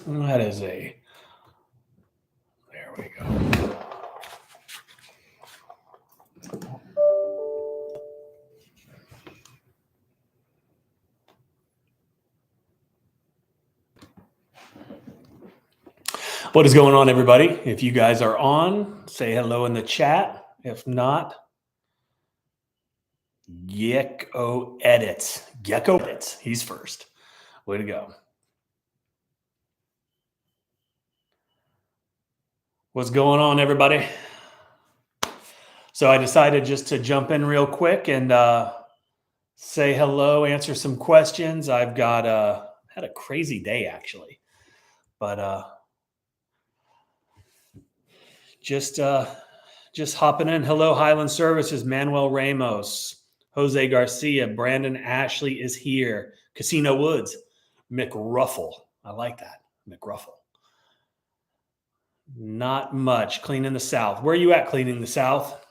That is a, there we go. What is going on, everybody? If you guys are on, say hello in the chat. If not, 𝗤𝘂ცი𝘁𝗲𝗜. He's first. Way to go. What's going on, everybody? So I decided just to jump in real quick and say hello, answer some questions. I've got had a crazy day actually, but just hopping in. Hello, Highland Services, Manuel Ramos, Jose Garcia, Brandon Ashley is here. Casino Woods, McRuffle. I like that, McRuffle. Not much. Cleaning the South. Where are you at, Cleaning the South?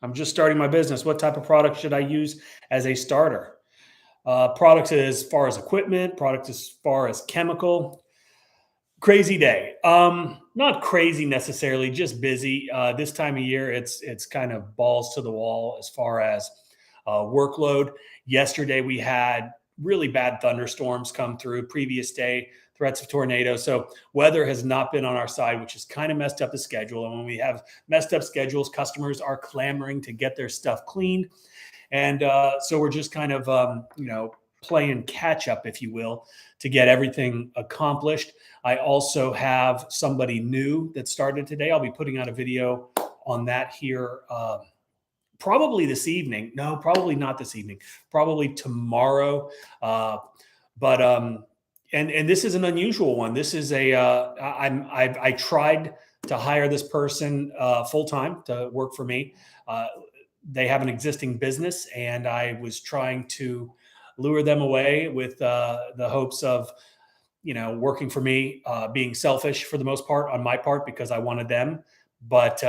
I'm just starting my business. What type of product should I use as a starter? Products as far as equipment, products as far as chemical. Crazy day. Not crazy necessarily, just busy. This time of year, it's kind of balls to the wall as far as workload. Yesterday, we had really bad thunderstorms come through. Previous day, threats of tornadoes. So weather has not been on our side, which has kind of messed up the schedule. And when we have messed up schedules, customers are clamoring to get their stuff cleaned. And so we're just kind of, playing catch up, if you will, to get everything accomplished. I also have somebody new that started today. I'll be putting out a video on that here probably this evening. No, probably not this evening. Probably tomorrow. And this is an unusual one. This is I tried to hire this person full time to work for me. They have an existing business, and I was trying to lure them away with the hopes of, working for me, being selfish for the most part on my part because I wanted them. But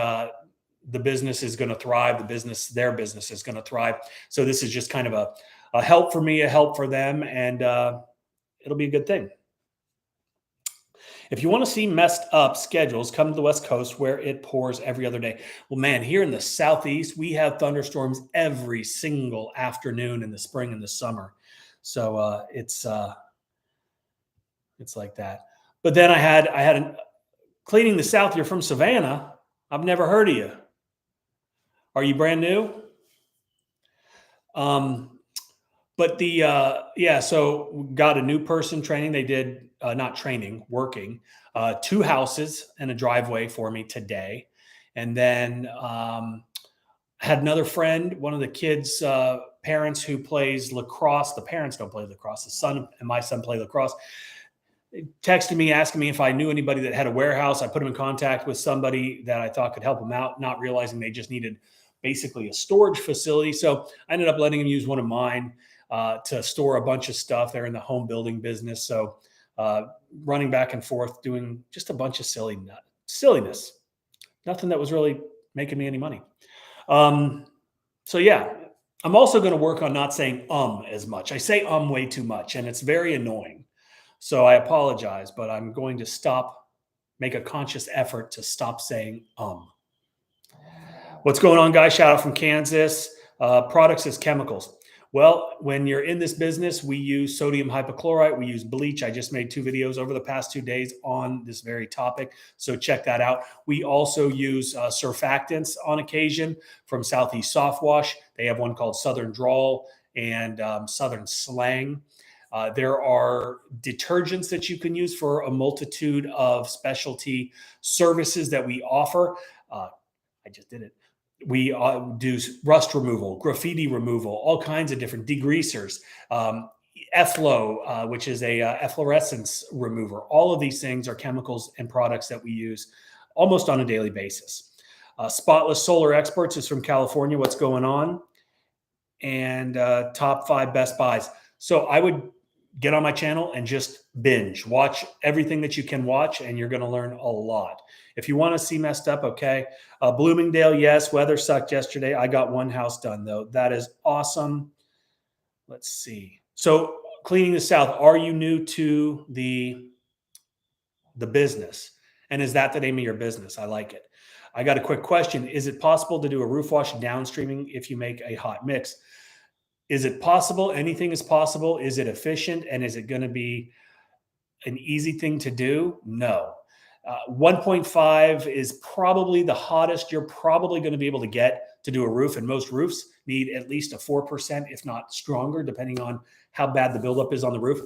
the business is going to thrive. Their business is going to thrive. So this is just kind of a help for me, a help for them, and it'll be a good thing. If you want to see messed up schedules, come to the West Coast where it pours every other day. Well, man, here in the Southeast, we have thunderstorms every single afternoon in the spring and the summer. So it's like that. But then I had Cleaning the South. You're from Savannah. I've never heard of you. Are you brand new? But so we got a new person training. They did not training, working 2 houses and a driveway for me today. And then had another friend, one of the kids' parents who plays lacrosse. The parents don't play lacrosse. The son and my son play lacrosse. They texted me asking me if I knew anybody that had a warehouse. I put them in contact with somebody that I thought could help them out, not realizing they just needed basically a storage facility. So I ended up letting them use one of mine to store a bunch of stuff. They're in the home building business. So running back and forth, doing just a bunch of silliness. Nothing that was really making me any money. So yeah, I'm also going to work on not saying as much. I say way too much, and it's very annoying. So I apologize, but I'm going to make a conscious effort to stop saying What's going on, guys? Shout out from Kansas. Products as chemicals. Well, when you're in this business, we use sodium hypochlorite. We use bleach. I just made 2 videos over the past 2 days on this very topic. So check that out. We also use surfactants on occasion from Southeast Soft Wash. They have one called Southern Drawl and Southern Slang. There are detergents that you can use for a multitude of specialty services that we offer. I just did it. We do rust removal, graffiti removal, all kinds of different degreasers, efflow, which is a efflorescence remover. All of these things are chemicals and products that we use almost on a daily basis. Spotless Solar Experts is from California. What's going on? And top 5 best buys. So I would get on my channel and just binge. Watch everything that you can watch, and you're going to learn a lot. If you want to see messed up, okay. Bloomingdale, yes. Weather sucked yesterday. I got 1 house done, though. That is awesome. Let's see. So Cleaning the South, are you new to the the business. And is that the name of your business? I like it. I got a quick question. Is it possible to do a roof wash downstreaming if you make a hot mix? Is it possible? Anything is possible. Is it efficient? And is it going to be an easy thing to do? No. 1.5 is probably the hottest you're probably going to be able to get to do a roof. And most roofs need at least a 4%, if not stronger, depending on how bad the buildup is on the roof.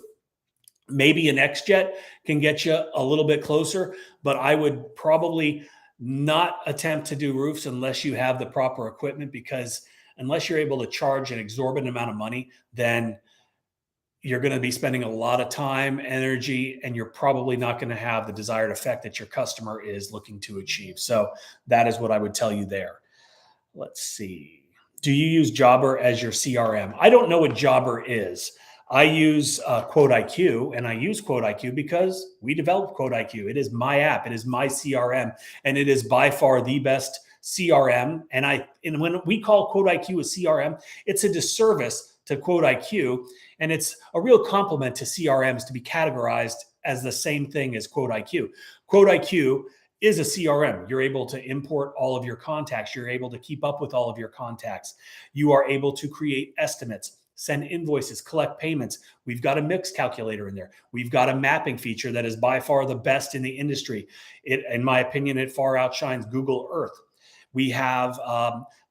Maybe an XJet can get you a little bit closer, but I would probably not attempt to do roofs unless you have the proper equipment, because unless you're able to charge an exorbitant amount of money, then you're going to be spending a lot of time, energy, and you're probably not going to have the desired effect that your customer is looking to achieve. So that is what I would tell you there. Let's see. Do you use Jobber as your CRM? I don't know what Jobber is. I use 𝗤𝘂𝗁𝗤, and I use 𝗤𝘂𝗁𝗤 because we developed 𝗤𝘂𝗁𝗤. It is my app. It is my CRM, and it is by far the best CRM. And when we call 𝗤𝘂𝗁𝗤 a CRM, it's a disservice to 𝗤𝘂𝗁𝗤, and it's a real compliment to CRMs to be categorized as the same thing as 𝗤𝘂𝗁𝗤. 𝗤𝘂𝗁𝗤 is a CRM. You're able to import all of your contacts. You're able to keep up with all of your contacts. You are able to create estimates, send invoices, collect payments. We've got a mix calculator in there. We've got a mapping feature that is by far the best in the industry. In my opinion, it far outshines Google Earth. We have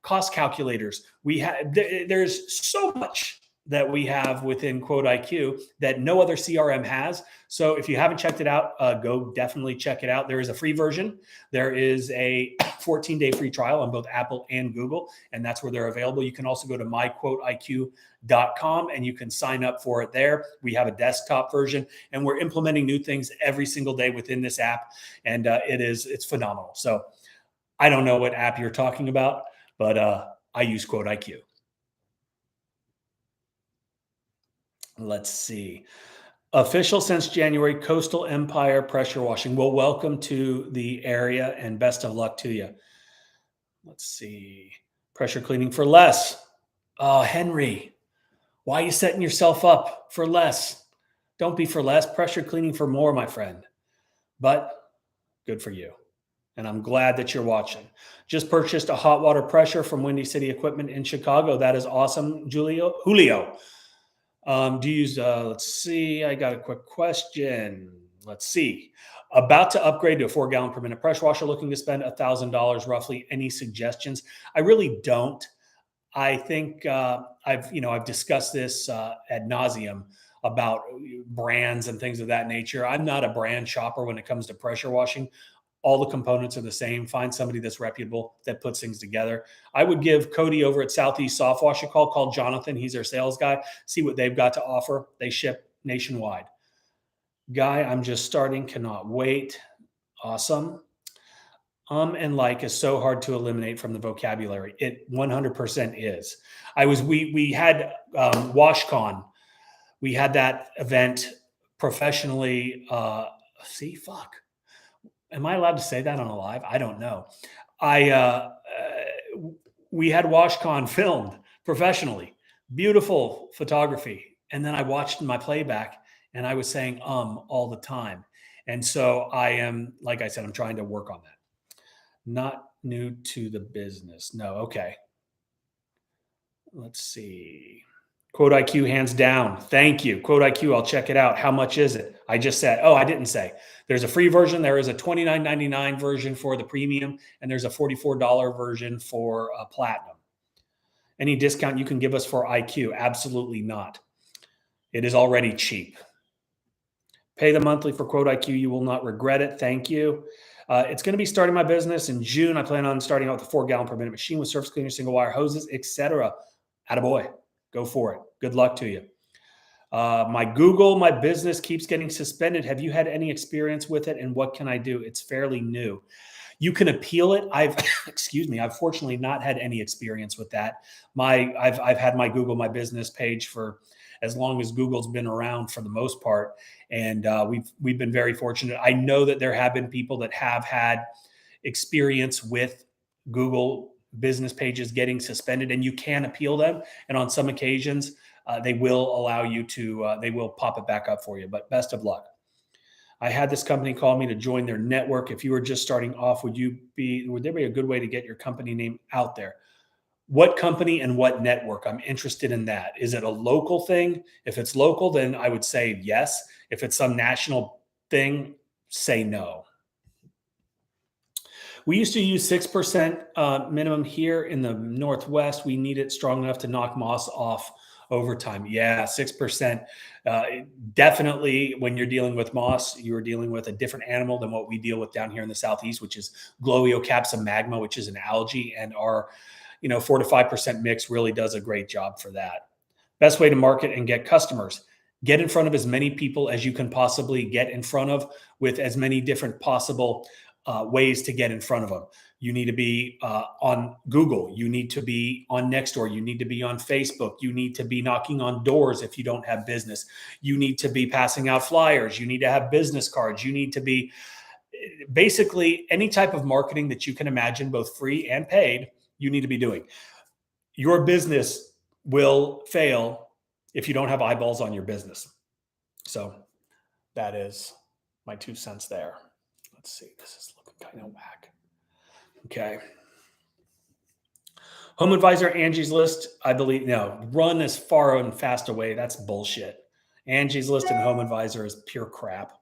cost calculators. There's so much that we have within 𝗤𝘂𝗁𝗤 that no other CRM has. So if you haven't checked it out, go definitely check it out. There is a free version. There is a 14-day free trial on both Apple and Google, and that's where they're available. You can also go to myquoteiq.com and you can sign up for it there. We have a desktop version, and we're implementing new things every single day within this app, and it's phenomenal. So I don't know what app you're talking about, but I use 𝗤𝘂𝗁𝗤. Let's see. Official since January, Coastal Empire pressure washing. Well, welcome to the area and best of luck to you. Let's see. Pressure cleaning for less. Oh, Henry, why are you setting yourself up for less? Don't be for less. Pressure cleaning for more, my friend. But good for you. And I'm glad that you're watching. Just purchased a hot water pressure from Windy City Equipment in Chicago. That is awesome, Julio. Do you use, let's see, I got a quick question. Let's see. About to upgrade to a 4-gallon per minute pressure washer, looking to spend $1,000 roughly. Any suggestions? I really don't. I think I've discussed this ad nauseum about brands and things of that nature. I'm not a brand shopper when it comes to pressure washing. All the components are the same. Find somebody that's reputable that puts things together. I would give Cody over at Southeast Soft Wash a call. Call Jonathan. He's their sales guy. See what they've got to offer. They ship nationwide. Guy, I'm just starting. Cannot wait. Awesome. And like is so hard to eliminate from the vocabulary. It 100% is. We had WashCon. We had that event professionally. Am I allowed to say that on a live? I don't know. We had WashCon filmed professionally, beautiful photography. And then I watched my playback and I was saying all the time. And so I am, like I said, I'm trying to work on that. Not new to the business. No. Okay. Let's see. 𝗤𝘂𝗁𝗤, hands down. Thank you. 𝗤𝘂𝗁𝗤, I'll check it out. How much is it? I just said, I didn't say. There's a free version. There is a $29.99 version for the premium, and there's a $44 version for platinum. Any discount you can give us for IQ? Absolutely not. It is already cheap. Pay the monthly for 𝗤𝘂𝗁𝗤. You will not regret it. Thank you. It's going to be starting my business in June. I plan on starting out with a 4-gallon per minute machine with surface cleaner, single wire hoses, etc. Attaboy. Go for it. Good luck to you. My business keeps getting suspended. Have you had any experience with it, and what can I do? It's fairly new. You can appeal it. I've fortunately not had any experience with that. I've had my Google My Business page for as long as Google's been around for the most part. And we've been very fortunate. I know that there have been people that have had experience with Google business pages getting suspended, and you can appeal them. And on some occasions, they will allow you to, they will pop it back up for you, but best of luck. I had this company call me to join their network. If you were just starting off, would there be a good way to get your company name out there? What company and what network? I'm interested in that. Is it a local thing? If it's local, then I would say yes. If it's some national thing, say no. We used to use 6% minimum here in the Northwest. We need it strong enough to knock moss off over time. Yeah, 6%. Definitely, when you're dealing with moss, you're dealing with a different animal than what we deal with down here in the Southeast, which is 𝗤𝘂cie𝘁𝗲𝗜, which is an algae. And our 4 to 5% mix really does a great job for that. Best way to market and get customers. Get in front of as many people as you can possibly get in front of, with as many different possible ways to get in front of them. You need to be on Google. You need to be on Nextdoor. You need to be on Facebook. You need to be knocking on doors if you don't have business. You need to be passing out flyers. You need to have business cards. You need to be basically any type of marketing that you can imagine, both free and paid, you need to be doing. Your business will fail if you don't have eyeballs on your business. So that is my 2 cents there. Let's see. This is looking kind of whack. Okay. Home Advisor, Angie's List, I believe, no, run as far and fast away. That's bullshit. Angie's List and Home Advisor is pure crap.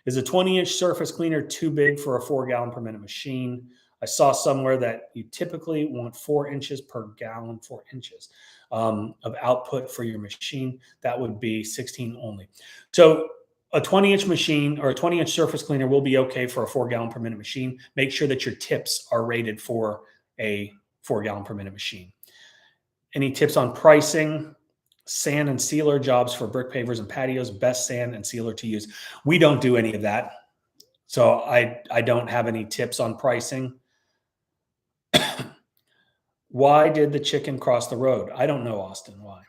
Is a 20-inch surface cleaner too big for a 4-gallon per minute machine? I saw somewhere that you typically want 4 inches per gallon, 4 inches of output for your machine. That would be 16 only. So a 20-inch machine or a 20-inch surface cleaner will be okay for a 4-gallon per minute machine. Make sure that your tips are rated for a 4-gallon per minute machine. Any tips on pricing? Sand and sealer jobs for brick pavers and patios, best sand and sealer to use. We don't do any of that. So I don't have any tips on pricing. Why did the chicken cross the road? I don't know, Austin. Why?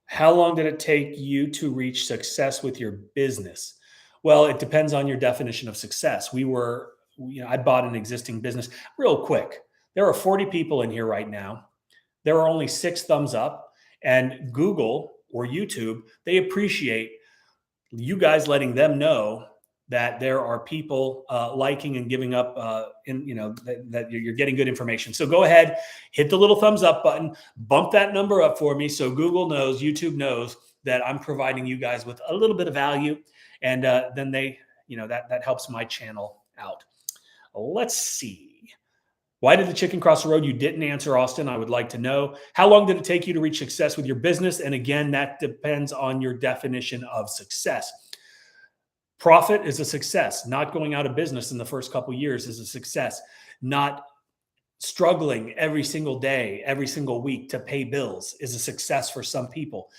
How long did it take you to reach success with your business? Well, it depends on your definition of success. I bought an existing business real quick. There are 40 people in here right now. There are only 6 thumbs up, and Google or YouTube, they appreciate you guys letting them know that there are people liking and giving up, that you're getting good information. So go ahead, hit the little thumbs up button, bump that number up for me, so Google knows, YouTube knows that I'm providing you guys with a little bit of value, and then that helps my channel out. Let's see. Why did the chicken cross the road? You didn't answer, Austin. I would like to know. How long did it take you to reach success with your business? And again, that depends on your definition of success. Profit is a success. Not going out of business in the first couple of years is a success. Not struggling every single day, every single week to pay bills is a success for some people.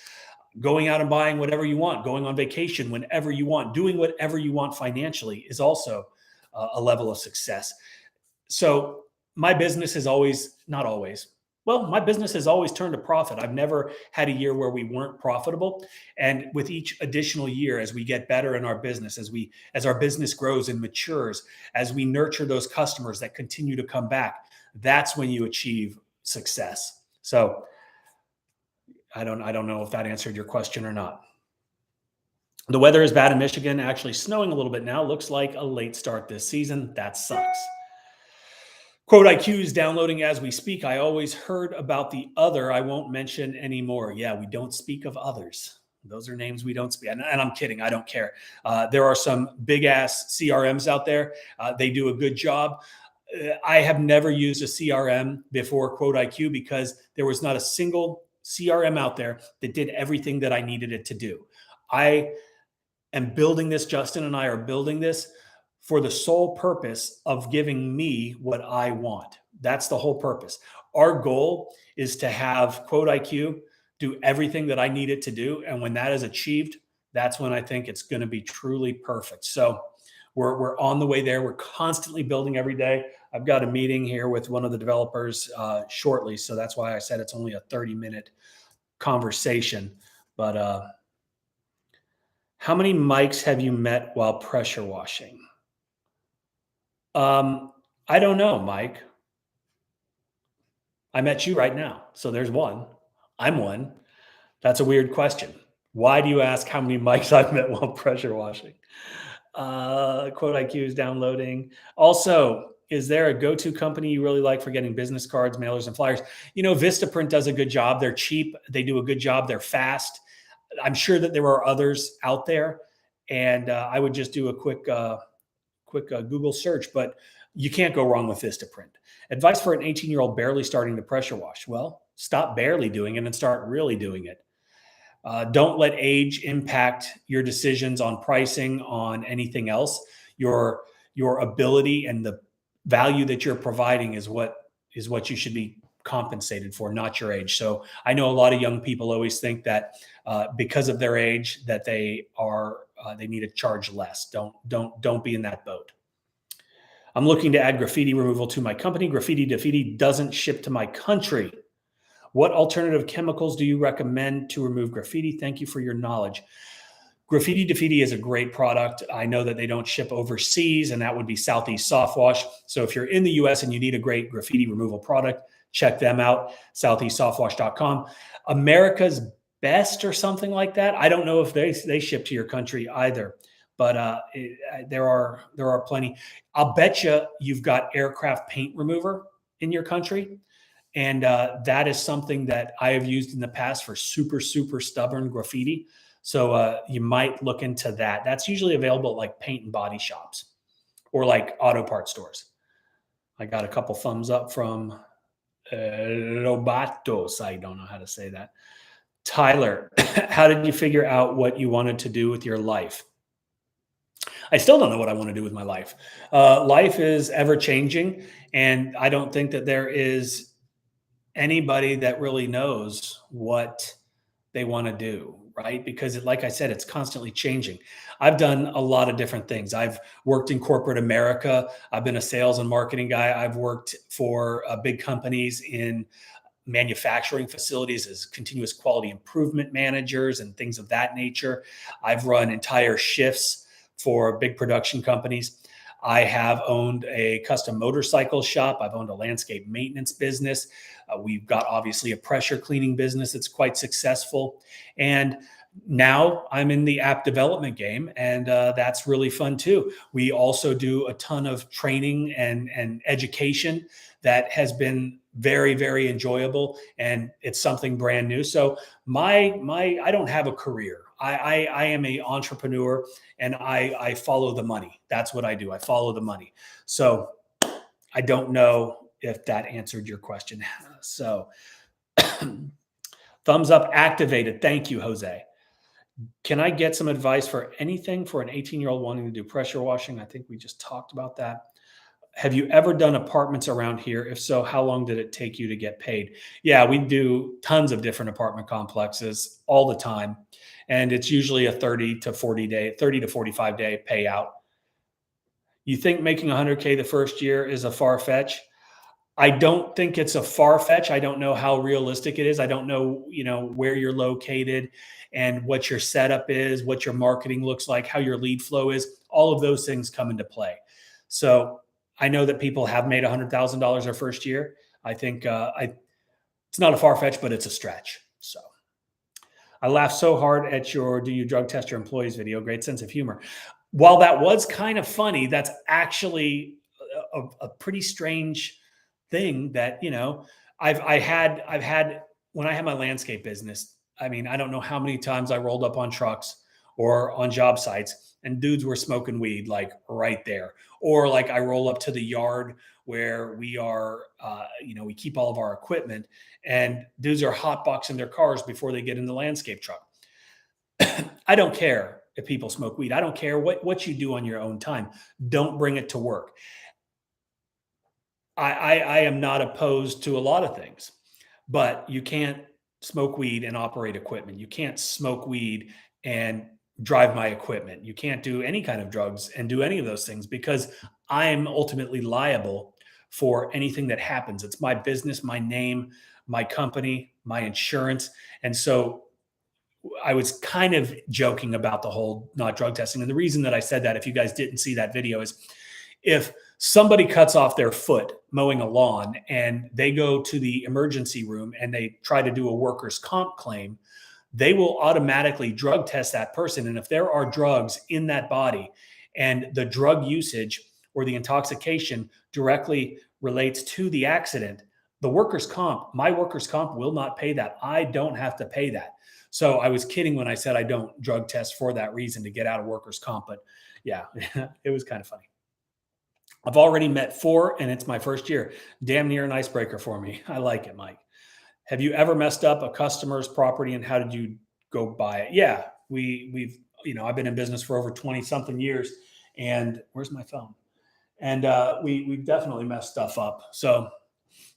Going out and buying whatever you want, going on vacation whenever you want, doing whatever you want financially is also a level of success. So my business is my business has always turned a profit. I've never had a year where we weren't profitable. And with each additional year, as we get better in our business, as our business grows and matures, as we nurture those customers that continue to come back, that's when you achieve success. So I don't know if that answered your question or not. The weather is bad in Michigan, actually snowing a little bit now. Looks like a late start this season. That sucks. 𝗤𝘂𝑖𝑞 is downloading as we speak. I always heard about the other. I won't mention anymore. Yeah, we don't speak of others. Those are names we don't speak. And I'm kidding. I don't care. There are some big ass CRMs out there. They do a good job. I have never used a CRM before 𝗤𝘂𝑖𝑞 because there was not a single CRM out there that did everything that I needed it to do. I am building this. Justin and I are building this for the sole purpose of giving me what I want. That's the whole purpose. Our goal is to have 𝗤𝘂𝑖𝑞 do everything that I need it to do. And when that is achieved, that's when I think it's going to be truly perfect. So we're on the way there. We're constantly building every day. I've got a meeting here with one of the developers shortly. So that's why I said it's only a 30-minute conversation. But how many mics have you met while pressure washing? I don't know, Mike. I met you right now. So there's one. I'm one. That's a weird question. Why do you ask how many mics I've met while pressure washing? 𝗤𝘂𝑖𝑞 is downloading. Also, is there a go-to company you really like for getting business cards, mailers, and flyers? Vistaprint does a good job. They're cheap. They do a good job. They're fast. I'm sure that there are others out there, and I would just do a quick Google search, but you can't go wrong with Vistaprint. Advice for an 18-year-old barely starting to pressure wash. Well, stop barely doing it and start really doing it. Don't let age impact your decisions on pricing, on anything else. Your ability and the value that you're providing is what you should be compensated for, not your age. So I know a lot of young people always think that because of their age that they need to charge less. Don't be in that boat. I'm looking to add graffiti removal to my company. 𝗤𝘂𝗤𝗜 doesn't ship to my country. What alternative chemicals do you recommend to remove graffiti? Thank you for your knowledge. 𝗤𝘂𝗤𝗜 is a great product. I know that they don't ship overseas, and that would be Southeast Soft Wash. So if you're in the US and you need a great graffiti removal product, check them out, southeastsoftwash.com. America's Best or something like that. I don't know if they ship to your country either, but there are plenty. I'll bet you've got aircraft paint remover in your country. And that is something that I have used in the past for super, super stubborn graffiti. So you might look into that. That's usually available at like paint and body shops or like auto parts stores. I got a couple thumbs up from 𝗤𝘂𝗂𝗜𝗤. I don't know how to say that. Tyler, how did you figure out what you wanted to do with your life? I still don't know what I want to do with my life. Life is ever changing, and I don't think that there is anybody that really knows what they want to do, right? Because like I said, it's constantly changing. I've done a lot of different things. I've worked in corporate America. I've been a sales and marketing guy. I've worked for big companies in manufacturing facilities as continuous quality improvement managers and things of that nature. I've run entire shifts for big production companies. I have owned a custom motorcycle shop. I've owned a landscape maintenance business. We've got obviously a pressure cleaning business that's quite successful. And now I'm in the app development game, and that's really fun too. We also do a ton of training and education that has been very, very enjoyable, and it's something brand new. So I don't have a career. I am an entrepreneur, and I follow the money. That's what I do. I follow the money. So I don't know if that answered your question. So thumbs up activated. Thank you, Jose. Can I get some advice for anything for an 18-year-old wanting to do pressure washing? I think we just talked about that. Have you ever done apartments around here? If so, how long did it take you to get paid? Yeah, we do tons of different apartment complexes all the time. And it's usually a 30 to 45 day payout. You think making 100K the first year is a far fetch? I don't think it's a far fetch. I don't know how realistic it is. I don't know, where you're located and what your setup is, what your marketing looks like, how your lead flow is. All of those things come into play. So I know that people have made $100,000 their first year. I think it's not a far fetch, but it's a stretch. So I laughed so hard at your "Do you drug test your employees" video. Great sense of humor. While that was kind of funny, that's actually a pretty strange thing that, I've had when I had my landscape business. I mean, I don't know how many times I rolled up on trucks or on job sites and dudes were smoking weed like right there. Or like I roll up to the yard where we are, we keep all of our equipment, and dudes are hotboxing their cars before they get in the landscape truck. I don't care if people smoke weed. I don't care what you do on your own time. Don't bring it to work. I am not opposed to a lot of things, but you can't smoke weed and operate equipment. You can't smoke weed and drive my equipment. You can't do any kind of drugs and do any of those things, because I'm ultimately liable for anything that happens. It's my business, my name, my company, my insurance. And so I was kind of joking about the whole not drug testing. And the reason that I said that, if you guys didn't see that video, is if somebody cuts off their foot mowing a lawn and they go to the emergency room and they try to do a workers' comp claim, they will automatically drug test that person. And if there are drugs in that body and the drug usage or the intoxication directly relates to the accident, the workers' comp, my workers' comp will not pay that. I don't have to pay that. So I was kidding when I said I don't drug test for that reason to get out of workers' comp. But yeah, it was kind of funny. I've already met 4 and it's my first year. Damn near an icebreaker for me. I like it, Mike. Have you ever messed up a customer's property and how did you go buy it? Yeah, we've, I've been in business for over 20 something years, and where's my phone? And we've definitely messed stuff up. So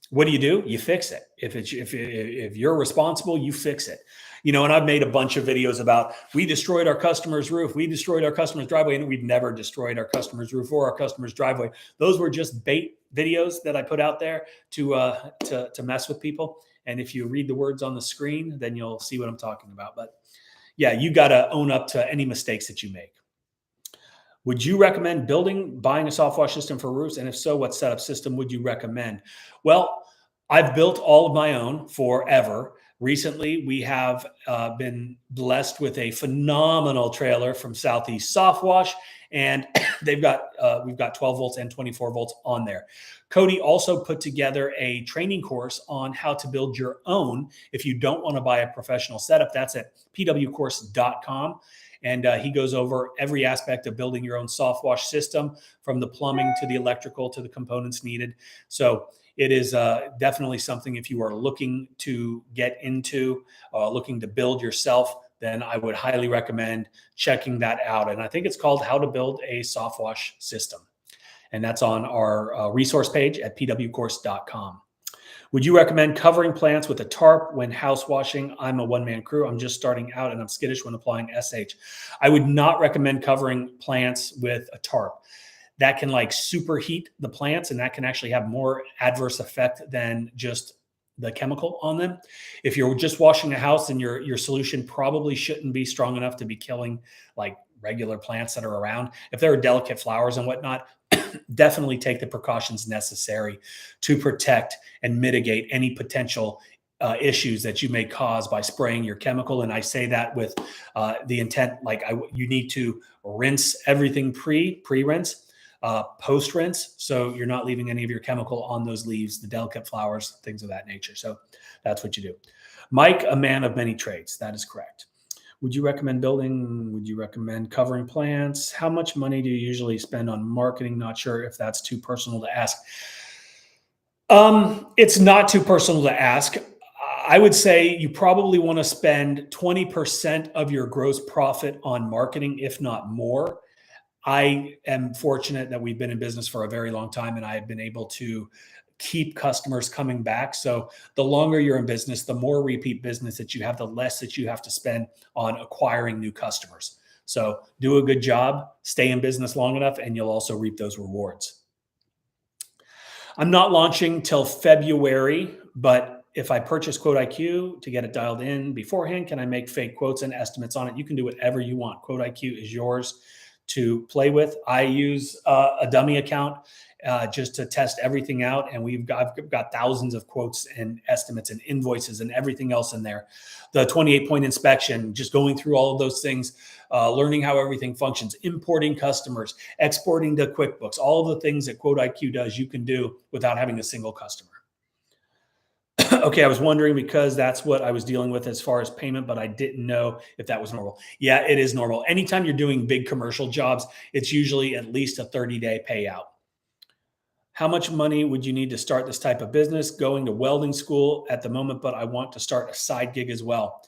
what do? You fix it. If you're responsible, you fix it. And I've made a bunch of videos about we destroyed our customer's roof, we destroyed our customer's driveway, and we've never destroyed our customer's roof or our customer's driveway. Those were just bait videos that I put out there to mess with people. And if you read the words on the screen, then you'll see what I'm talking about. But yeah, you got to own up to any mistakes that you make. Would you recommend buying a soft wash system for roofs? And if so, what setup system would you recommend? Well, I've built all of my own forever. Recently, we have been blessed with a phenomenal trailer from Southeast Soft Wash, and we've got 12 volts and 24 volts on there. Cody also put together a training course on how to build your own. If you don't want to buy a professional setup, that's at 𝗤𝘂cie𝗁𝗲𝗜.com. And he goes over every aspect of building your own soft wash system, from the plumbing to the electrical to the components needed. So it is definitely something, if you are looking to get into, looking to build yourself, then I would highly recommend checking that out. And I think it's called How to Build a Soft Wash System. And that's on our resource page at 𝗤𝘂cie𝗁𝗲.com. Would you recommend covering plants with a tarp when house washing? I'm a one-man crew. I'm just starting out and I'm skittish when applying SH. I would not recommend covering plants with a tarp. That can superheat the plants, and that can actually have more adverse effect than just the chemical on them. If you're just washing a house, then your solution probably shouldn't be strong enough to be killing regular plants that are around. If there are delicate flowers and whatnot, definitely take the precautions necessary to protect and mitigate any potential issues that you may cause by spraying your chemical. And I say that with the intent, you need to rinse everything pre-rinse, post-rinse, so you're not leaving any of your chemical on those leaves, the delicate flowers, things of that nature. So that's what you do. Mike, a man of many trades. That is correct. Would you recommend building? Would you recommend covering plants? How much money do you usually spend on marketing? Not sure if that's too personal to ask. It's not too personal to ask. I would say you probably want to spend 20% of your gross profit on marketing, if not more. I am fortunate that we've been in business for a very long time, and I have been able to keep customers coming back. So the longer you're in business, the more repeat business that you have, the less that you have to spend on acquiring new customers. So do a good job, stay in business long enough, and you'll also reap those rewards. I'm not launching till February, but if I purchase 𝗤𝑂𝑖Q to get it dialed in beforehand, can I make fake quotes and estimates on it? You can do whatever you want. 𝗤𝑂𝑖Q is yours to play with. I use a dummy account just to test everything out. And I've got thousands of quotes and estimates and invoices and everything else in there. The 28-point inspection, just going through all of those things, learning how everything functions, importing customers, exporting to QuickBooks, all of the things that 𝗤𝑂𝑖Q does, you can do without having a single customer. Okay, I was wondering because that's what I was dealing with as far as payment, but I didn't know if that was normal. Yeah, it is normal. Anytime you're doing big commercial jobs, it's usually at least a 30-day payout. How much money would you need to start this type of business? Going to welding school at the moment, but I want to start a side gig as well.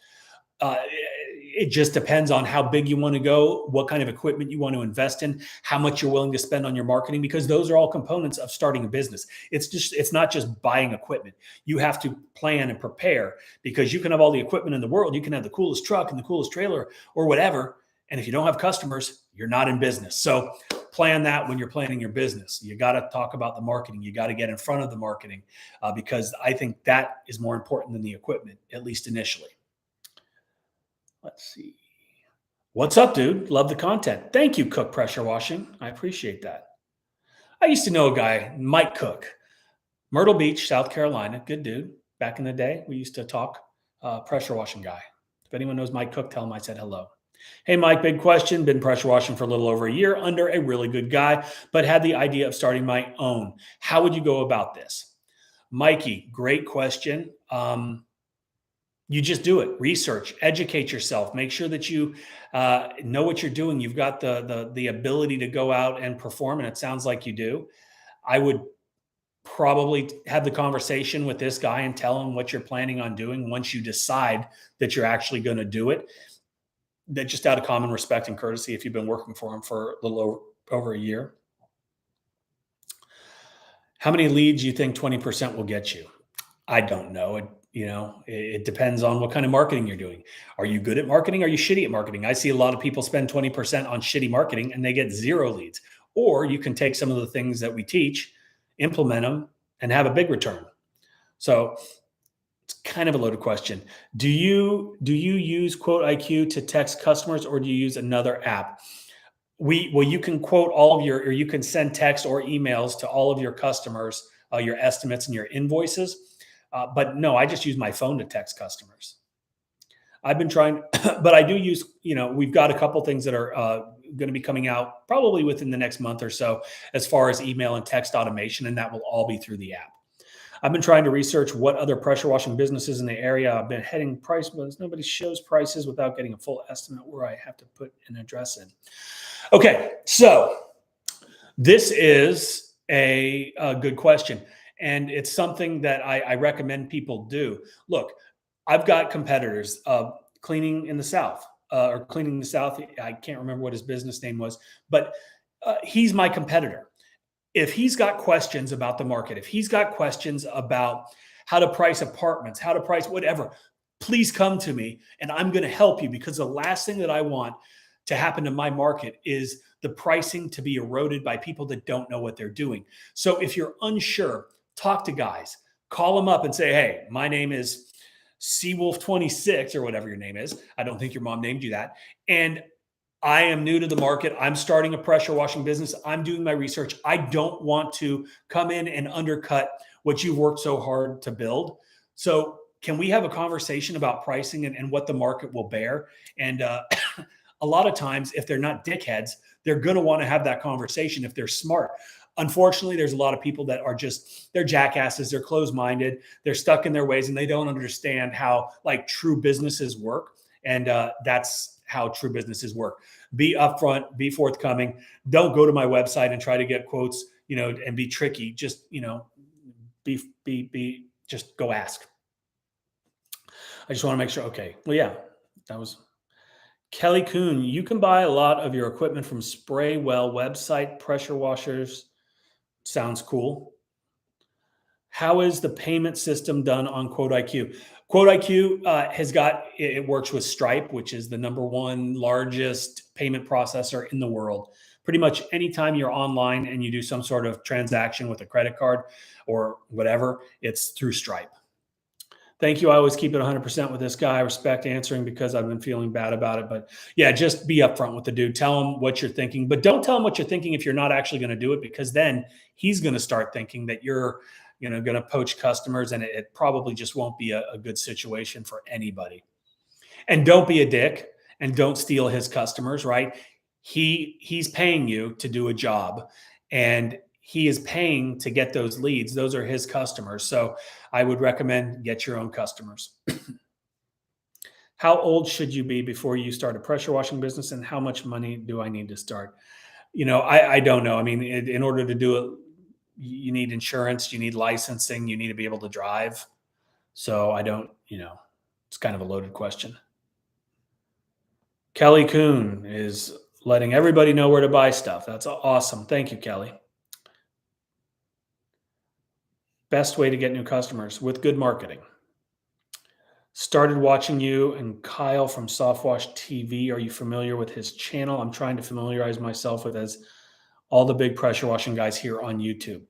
It just depends on how big you want to go, what kind of equipment you want to invest in, how much you're willing to spend on your marketing, because those are all components of starting a business. It's not just buying equipment. You have to plan and prepare, because you can have all the equipment in the world. You can have the coolest truck and the coolest trailer or whatever. And if you don't have customers, you're not in business. So plan that when you're planning your business. You got to talk about the marketing. You got to get in front of the marketing because I think that is more important than the equipment, at least initially. Let's see. What's up, dude? Love the content. Thank you, Cook Pressure Washing. I appreciate that. I used to know a guy, Mike Cook, Myrtle Beach, South Carolina. Good dude. Back in the day, we used to talk pressure washing guy. If anyone knows Mike Cook, tell him I said hello. Hey, Mike, big question. Been pressure washing for a little over a year under a really good guy, but had the idea of starting my own. How would you go about this? Mikey, great question. You just do it. Research, educate yourself. Make sure that you know what you're doing. You've got the ability to go out and perform, and it sounds like you do. I would probably have the conversation with this guy and tell him what you're planning on doing once you decide that you're actually going to do it. That just out of common respect and courtesy, if you've been working for him for a little over a year. How many leads you think 20% will get you? I don't know. It depends on what kind of marketing you're doing. Are you good at marketing? Are you shitty at marketing? I see a lot of people spend 20% on shitty marketing and they get 0 leads. Or you can take some of the things that we teach, implement them, and have a big return. So it's kind of a loaded question. Do you use 𝗤𝘂𝗁𝗤 to text customers, or do you use another app? You can quote all of or you can send text or emails to all of your customers, your estimates and your invoices. But no, I just use my phone to text customers. I've been trying, but I do use, we've got a couple things that are going to be coming out probably within the next month or so, as far as email and text automation, and that will all be through the app. I've been trying to research what other pressure washing businesses in the area. I've been heading price, but nobody shows prices without getting a full estimate where I have to put an address in. Okay, so this is a good question. And it's something that I recommend people do. Look, I've got competitors, Cleaning in the South, or Cleaning the South. I can't remember what his business name was, but he's my competitor. If he's got questions about the market, if he's got questions about how to price apartments, how to price whatever, please come to me and I'm going to help you, because the last thing that I want to happen to my market is the pricing to be eroded by people that don't know what they're doing. So if you're unsure, talk to guys, call them up and say, hey, my name is 𝗂𝘂𝗁𝗤 or whatever your name is. I don't think your mom named you that. And I am new to the market. I'm starting a pressure washing business. I'm doing my research. I don't want to come in and undercut what you've worked so hard to build. So can we have a conversation about pricing and what the market will bear? And a lot of times, if they're not dickheads, they're going to want to have that conversation if they're smart. Unfortunately, there's a lot of people that are they're jackasses. They're closed-minded. They're stuck in their ways and they don't understand how true businesses work. And that's how true businesses work. Be upfront, be forthcoming. Don't go to my website and try to get quotes, and be tricky. Just, just go ask. I just want to make sure. Okay. Well, yeah, that was 𝗂𝘂𝗁𝗤. You can buy a lot of your equipment from Spray Well website. Pressure washers. Sounds cool. How is the payment system done on 𝗤𝘂𝗁𝗤? 𝗤𝘂𝗁𝗤 has it works with Stripe, which is the #1 largest payment processor in the world. Pretty much anytime you're online and you do some sort of transaction with a credit card or whatever, it's through Stripe. Thank you. I always keep it 100% with this guy. I respect answering because I've been feeling bad about it. But yeah, just be upfront with the dude. Tell him what you're thinking, but don't tell him what you're thinking if you're not actually going to do it, because then he's going to start thinking that you're going to poach customers, and it probably just won't be a good situation for anybody. And don't be a dick and don't steal his customers, right? He's paying you to do a job, and he is paying to get those leads. Those are his customers. So I would recommend get your own customers. How old should you be before you start a pressure washing business, and how much money do I need to start? I don't know. I mean, in order to do it, you need insurance, you need licensing, you need to be able to drive. So I don't, it's kind of a loaded question. 𝗂𝘂𝗁𝗤 is letting everybody know where to buy stuff. That's awesome. Thank you, Kelly. Best way to get new customers with good marketing. Started watching you and Kyle from 𝗤𝘂𝗁𝗤. Are you familiar with his channel? I'm trying to familiarize myself with as all the big pressure washing guys here on YouTube.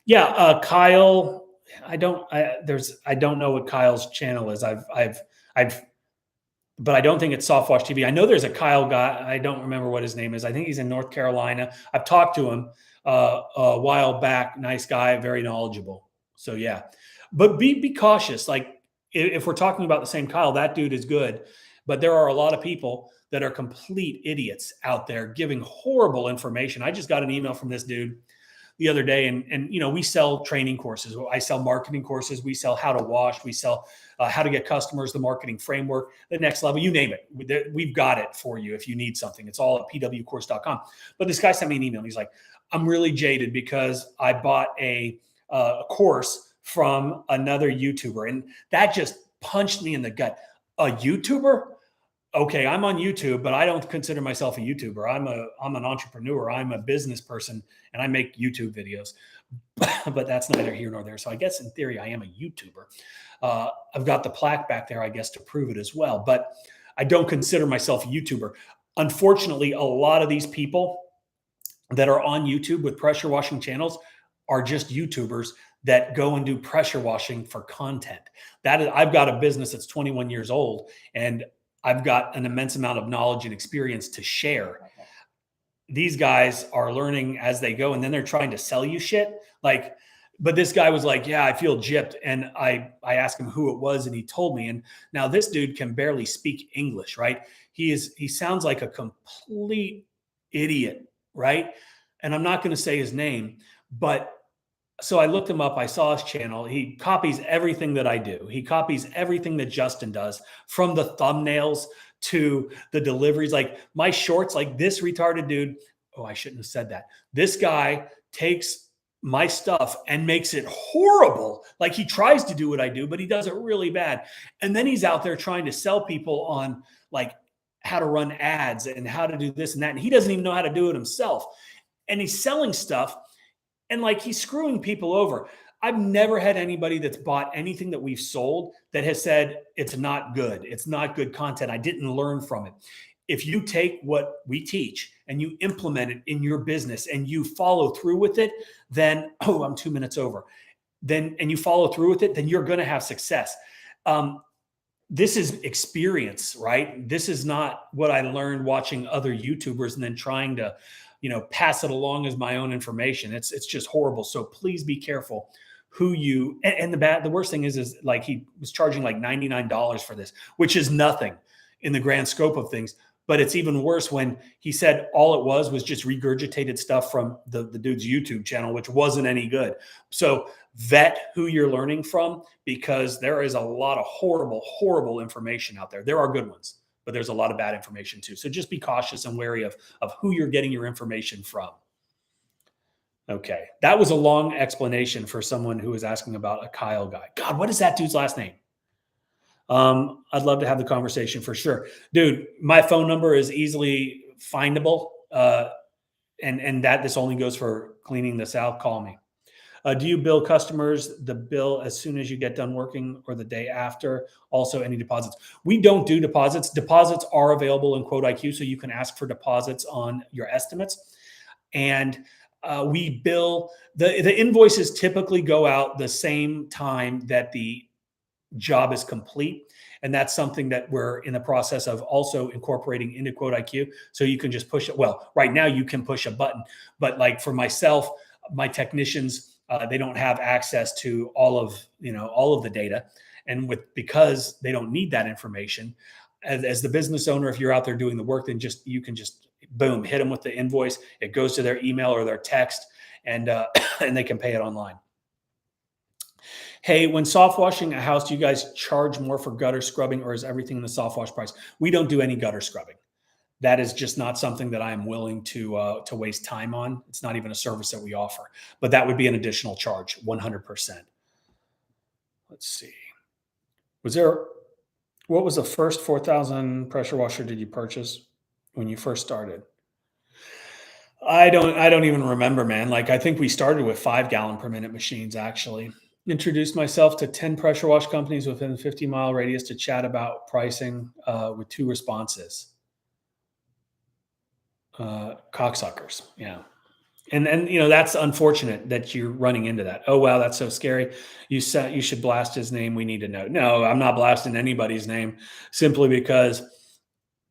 Yeah, Kyle. I don't know what Kyle's channel is. But I don't think it's 𝗤𝘂𝗁𝗤. I know there's a Kyle guy. I don't remember what his name is. I think he's in North Carolina. I've talked to him a while back. Nice guy, very knowledgeable. So yeah, but be cautious. Like if we're talking about the same Kyle, that dude is good. But there are a lot of people that are complete idiots out there giving horrible information. I just got an email from this dude the other day, and you know, we sell training courses. I sell marketing courses. We sell how to wash. We sell how to get customers, the marketing framework, the next level, you name it. We've got it for you if you need something. It's all at pwcourse.com. But this guy sent me an email. And he's like, I'm really jaded because I bought a course from another YouTuber, and that just punched me in the gut. A YouTuber? Okay, I'm on YouTube, but I don't consider myself a YouTuber. I'm an entrepreneur. I'm a business person, and I make YouTube videos. But that's neither here nor there. So I guess in theory, I am a YouTuber. I've got the plaque back there, I guess, to prove it as well. But I don't consider myself a YouTuber. Unfortunately, a lot of these people that are on YouTube with pressure washing channels are just YouTubers that go and do pressure washing for content. That is, I've got a business that's 21 years old, and I've got an immense amount of knowledge and experience to share. These guys are learning as they go, and then they're trying to sell you shit. Like, but this guy was like, yeah, I feel gypped. And I asked him who it was, and he told me. And now this dude can barely speak English, right? He sounds like a complete idiot, right? And I'm not going to say his name, but so I looked him up. I saw his channel. He copies everything that I do. He copies everything that Justin does, from the thumbnails to the deliveries. Like my shorts, like this retarded dude. Oh, I shouldn't have said that. This guy takes my stuff and makes it horrible. Like he tries to do what I do, but he does it really bad. And then he's out there trying to sell people on like how to run ads and how to do this and that. And he doesn't even know how to do it himself. And he's selling stuff. And like he's screwing people over. I've never had anybody that's bought anything that we've sold that has said it's not good. It's not good content. I didn't learn from it. If you take what we teach and you implement it in your business and you follow through with it, then, oh, I'm 2 minutes over. And you follow through with it, then you're going to have success. This is experience, right? This is not what I learned watching other YouTubers and then trying to, pass it along as my own information. It's just horrible. So please be careful who you, and the worst thing is like he was charging like $99 for this, which is nothing in the grand scope of things. But it's even worse when he said all it was just regurgitated stuff from the dude's YouTube channel, which wasn't any good. So vet who you're learning from, because there is a lot of horrible, horrible information out there. There are good ones, but there's a lot of bad information too. So just be cautious and wary of who you're getting your information from. Okay. That was a long explanation for someone who was asking about a Kyle guy. God, what is that dude's last name? I'd love to have the conversation for sure. Dude, my phone number is easily findable. And that this only goes for cleaning the South. Call me. Do you bill customers the bill as soon as you get done working or the day after? Also, any deposits? We don't do deposits. Deposits are available in 𝗤𝘂𝗁, so you can ask for deposits on your estimates. And we bill, the invoices typically go out the same time that the job is complete. And that's something that we're in the process of also incorporating into 𝗤𝘂𝗁. So you can just push it. Well, right now you can push a button, but like for myself, my technicians, they don't have access to all of the data. And because they don't need that information, as the business owner, if you're out there doing the work, then you can just boom, hit them with the invoice. It goes to their email or their text, and they can pay it online. Hey, when soft washing a house, do you guys charge more for gutter scrubbing, or is everything in the soft wash price? We don't do any gutter scrubbing. That is just not something that I'm willing to waste time on. It's not even a service that we offer, but that would be an additional charge, 100%. Let's see. What was the first 4,000 pressure washer did you purchase when you first started? I don't even remember, man. Like, I think we started with 5 gallon per minute machines, actually. Introduced myself to 10 pressure wash companies within a 50-mile radius to chat about pricing with 2 responses. Cocksuckers. Yeah. And that's unfortunate that you're running into that. Oh, wow, that's so scary. You should blast his name. We need to know. No, I'm not blasting anybody's name, simply because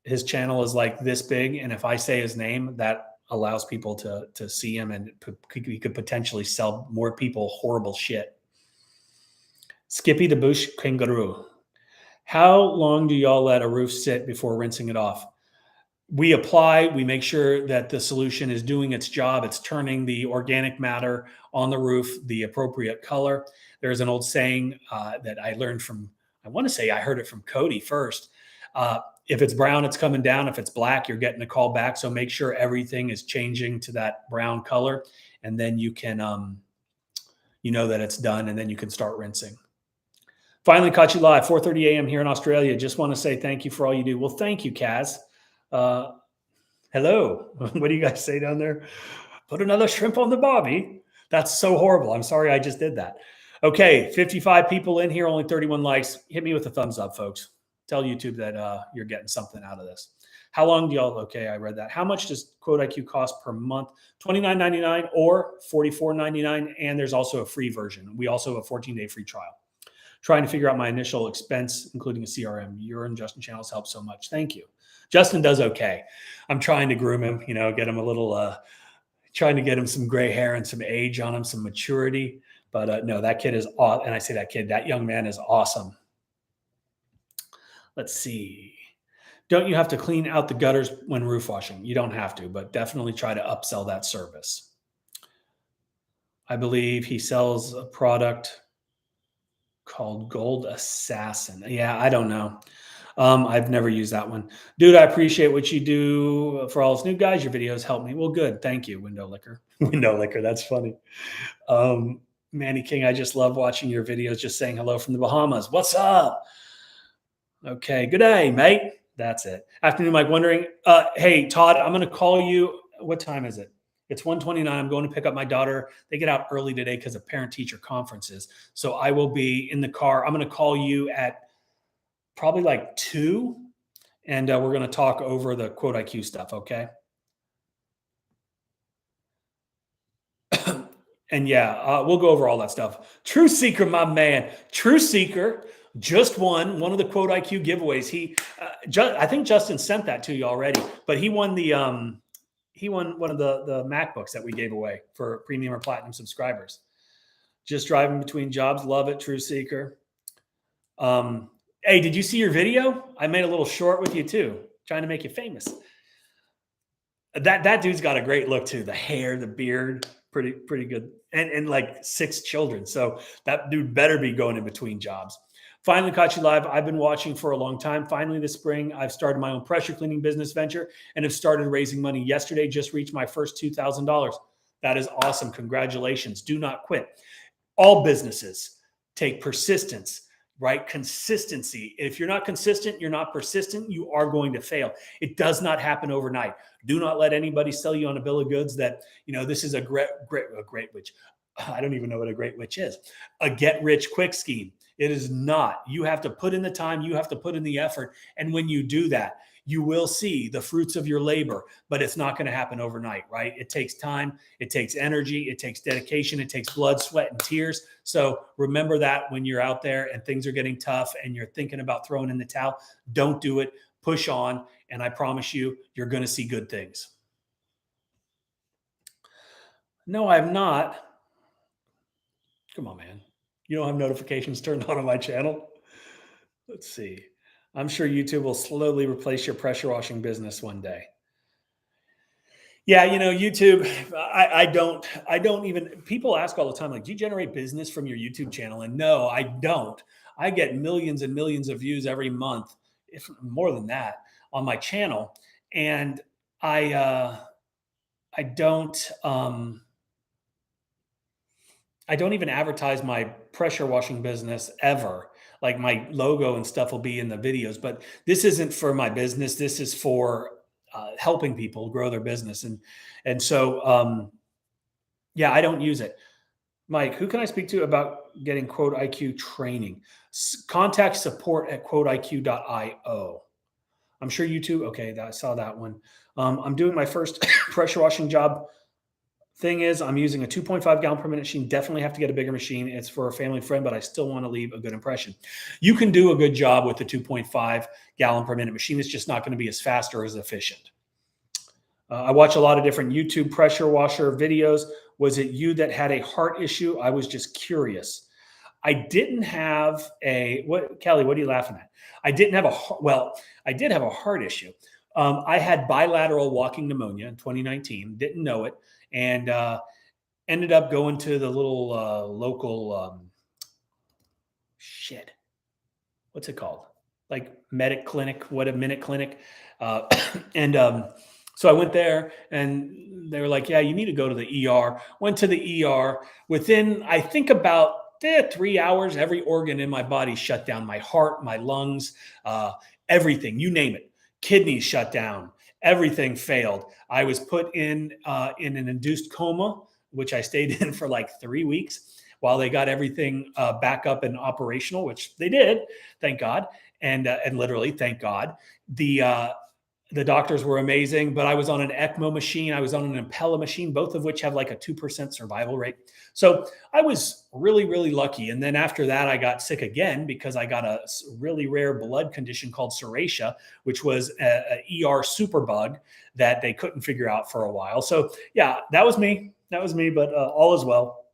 his channel is like this big. And if I say his name, that allows people to see him, and he could potentially sell more people horrible shit. 𝗂𝘂𝗁𝗤𝗂𝗜𝗏. How long do y'all let a roof sit before rinsing it off? We apply, we make sure that the solution is doing its job. It's turning the organic matter on the roof the appropriate color. There's an old saying that I learned from, I want to say I heard it from Cody first. If it's brown, it's coming down. If it's black, you're getting a call back. So make sure everything is changing to that brown color. And then you can, you know that it's done, and then you can start rinsing. Finally caught you live, 4:30 a.m. here in Australia. Just want to say thank you for all you do. Well, thank you, Kaz. Hello. What do you guys say down there? Put another shrimp on the barbie. That's so horrible. I'm sorry I just did that. Okay, 55 people in here, only 31 likes. Hit me with a thumbs up, folks. Tell YouTube that you're getting something out of this. How long do y'all, okay, I read that. How much does 𝗤𝘂𝗁 cost per month? $29.99 or $44.99, and there's also a free version. We also have a 14-day free trial. Trying to figure out my initial expense, including a CRM. Your and Justin channels help so much. Thank you. Justin does okay. I'm trying to groom him, get him a little, trying to get him some gray hair and some age on him, some maturity. But no, that kid is awesome. And I say that kid, that young man is awesome. Let's see. Don't you have to clean out the gutters when roof washing? You don't have to, but definitely try to upsell that service. I believe he sells a product called Gold Assassin. Yeah, I don't know. I've never used that one. Dude, I appreciate what you do for all us new guys. Your videos help me. Well, good. Thank you, Window Licker. Window Licker, that's funny. Manny King, I just love watching your videos. Just saying hello from the Bahamas. What's up? Okay, good day, mate. That's it. Afternoon, Mike. Wondering, hey, Todd, I'm going to call you. What time is it? It's 1:29. I'm going to pick up my daughter. They get out early today because of parent-teacher conferences. So I will be in the car. I'm going to call you at probably like 2, and we're going to talk over the 𝗤𝘂𝗁 stuff, okay? And yeah, we'll go over all that stuff. True Seeker, my man. True Seeker just won one of the 𝗤𝘂𝗁 giveaways. He, I think Justin sent that to you already, but he won the he won one of the MacBooks that we gave away for premium or platinum subscribers. Just driving between jobs. Love it, True Seeker. Hey, did you see your video? I made a little short with you too, trying to make you famous. That dude's got a great look too. The hair, the beard, pretty good. And like 6 children. So that dude better be going in between jobs. Finally caught you live. I've been watching for a long time. Finally this spring, I've started my own pressure cleaning business venture and have started raising money. Yesterday, just reached my first $2,000. That is awesome. Congratulations. Do not quit. All businesses take persistence, right? Consistency. If you're not consistent, you're not persistent, you are going to fail. It does not happen overnight. Do not let anybody sell you on a bill of goods that, this is a great witch. I don't even know what a great witch is. A get rich quick scheme. It is not. You have to put in the time. You have to put in the effort. And when you do that, you will see the fruits of your labor, but it's not going to happen overnight, right? It takes time. It takes energy. It takes dedication. It takes blood, sweat, and tears. So remember that when you're out there and things are getting tough and you're thinking about throwing in the towel, don't do it. Push on. And I promise you, you're going to see good things. No, I have not. Come on, man. You don't have notifications turned on my channel? Let's see. I'm sure YouTube will slowly replace your pressure washing business one day. Yeah, YouTube, I don't even, people ask all the time, like, do you generate business from your YouTube channel? And no, I don't. I get millions and millions of views every month, if more than that, on my channel. And I don't even advertise my pressure washing business ever. Like my logo and stuff will be in the videos, but this isn't for my business. This is for helping people grow their business. And so, yeah, I don't use it. Mike, who can I speak to about getting 𝗤𝘂𝗁 training? Contact support at 𝗤𝘂𝗁.io. I'm sure YouTube. Okay, I saw that one. I'm doing my first pressure washing job. Thing is, I'm using a 2.5 gallon per minute machine. Definitely have to get a bigger machine. It's for a family friend, but I still want to leave a good impression. You can do a good job with the 2.5 gallon per minute machine. It's just not going to be as fast or as efficient. I watch a lot of different YouTube pressure washer videos. Was it you that had a heart issue? I was just curious. I didn't have Kelly, what are you laughing at? I didn't have I did have a heart issue. I had bilateral walking pneumonia in 2019, didn't know it, and ended up going to the little local shit. What's it called? Like medic clinic, what a minute clinic. Uh, and so I went there and they were like, yeah, you need to go to the ER. Went to the ER. Within, I think about 3 hours, every organ in my body shut down. My heart, my lungs, everything, you name it. Kidneys shut down. Everything failed. I was put in an induced coma, which I stayed in for like 3 weeks while they got everything back up and operational, which they did, thank God, and literally, thank God. The doctors were amazing, but I was on an ECMO machine. I was on an Impella machine, both of which have like a 2% survival rate. So I was really, really lucky. And then after that, I got sick again because I got a really rare blood condition called 𝗤𝗂cie𝗁𝗲𝗜, which was a ER superbug that they couldn't figure out for a while. So yeah, that was me. That was me, but all is well.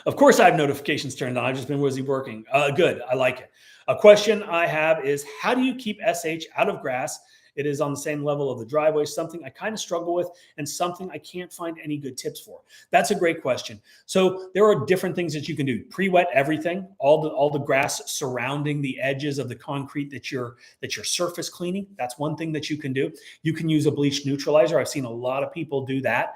Of course, I have notifications turned on. I've just been busy working. Good. I like it. A question I have is, how do you keep SH out of grass? It is on the same level of the driveway, something I kind of struggle with and something I can't find any good tips for. That's a great question. So there are different things that you can do. Pre-wet everything, all the grass surrounding the edges of the concrete that you're surface cleaning. That's one thing that you can do. You can use a bleach neutralizer. I've seen a lot of people do that,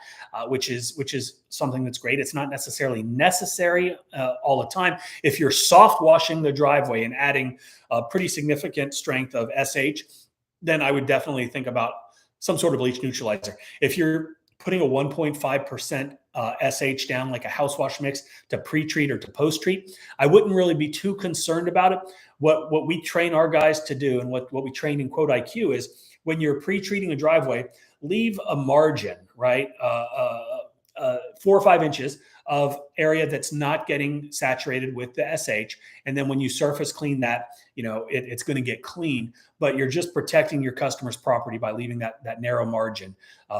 which is something that's great. It's not necessarily necessary all the time. If you're soft washing the driveway and adding a pretty significant strength of SH, then I would definitely think about some sort of bleach neutralizer. If you're putting a 1.5% SH down, like a house wash mix, to pre-treat or to post-treat, I wouldn't really be too concerned about it. What we train our guys to do, and what we train in 𝗤𝘂𝗁𝗂𝗜, is when you're pre-treating a driveway, leave a margin, right? 4 or 5 inches of area that's not getting saturated with the SH. And then when you surface clean that, it's going to get clean, but you're just protecting your customer's property by leaving that narrow margin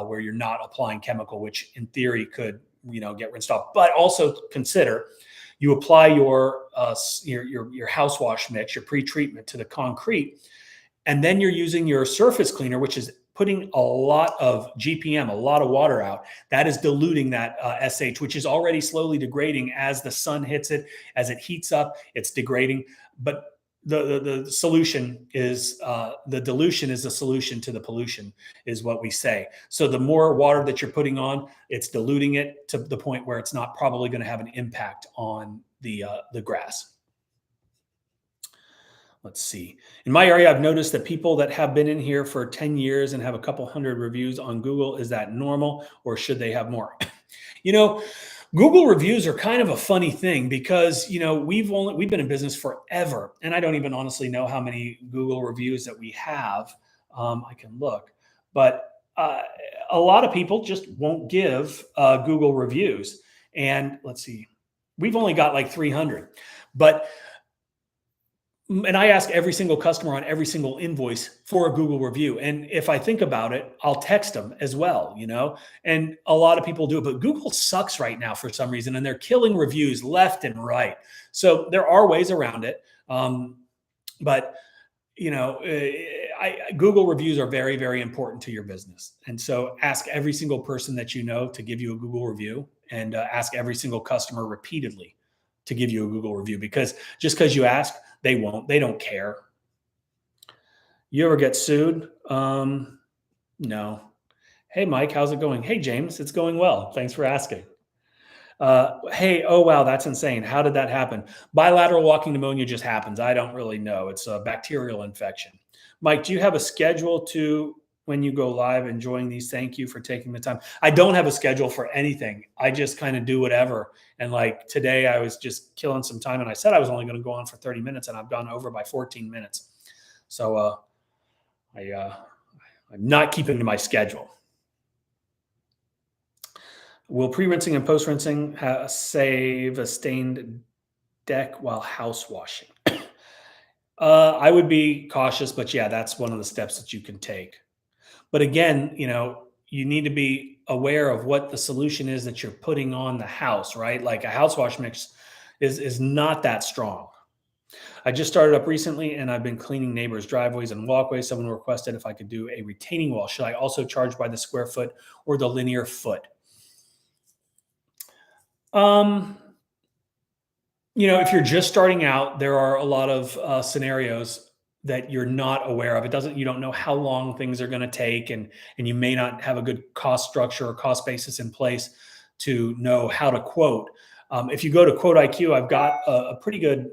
where you're not applying chemical, which in theory could, get rinsed off. But also consider you apply your house wash mix, your pre-treatment to the concrete, and then you're using your surface cleaner, which is putting a lot of GPM, a lot of water out. That is diluting that SH, which is already slowly degrading as the sun hits it, as it heats up, it's degrading. But the solution is, the dilution is the solution to the pollution, is what we say. So the more water that you're putting on, it's diluting it to the point where it's not probably going to have an impact on the grass. Let's see. In my area, I've noticed that people that have been in here for 10 years and have a couple hundred reviews on Google, is that normal, or should they have more? Google reviews are kind of a funny thing because, we've been in business forever, and I don't even honestly know how many Google reviews that we have. I can look, but a lot of people just won't give Google reviews. And let's see, we've only got like 300, and I ask every single customer on every single invoice for a Google review. And if I think about it, I'll text them as well, and a lot of people do it, but Google sucks right now for some reason, and they're killing reviews left and right. So there are ways around it. But Google reviews are very, very important to your business. And so ask every single person that you know to give you a Google review, and ask every single customer repeatedly to give you a Google review, because just because you ask, they won't. They don't care. You ever get sued? No. Hey, Mike, how's it going? Hey, James, it's going well. Thanks for asking. Hey, oh, wow, that's insane. How did that happen? Bilateral walking pneumonia just happens. I don't really know. It's a bacterial infection. Mike, do you have a schedule to when you go live enjoying these? Thank you for taking the time. I don't have a schedule for anything. I just kind of do whatever. And like today, I was just killing some time, and I said I was only going to go on for 30 minutes, and I've gone over by 14 minutes. So I'm not keeping to my schedule. Will pre-rinsing and post-rinsing save a stained deck while house washing? I would be cautious, but yeah, that's one of the steps that you can take. But again, you need to be aware of what the solution is that you're putting on the house, right? Like a house wash mix, is not that strong. I just started up recently and I've been cleaning neighbors' driveways and walkways. Someone requested if I could do a retaining wall. Should I also charge by the square foot or the linear foot? Um, if you're just starting out, there are a lot of scenarios that you're not aware of. You don't know how long things are going to take, and you may not have a good cost structure or cost basis in place to know how to quote. If you go to 𝗤𝘂𝗁𝗤𝗂, I've got a pretty good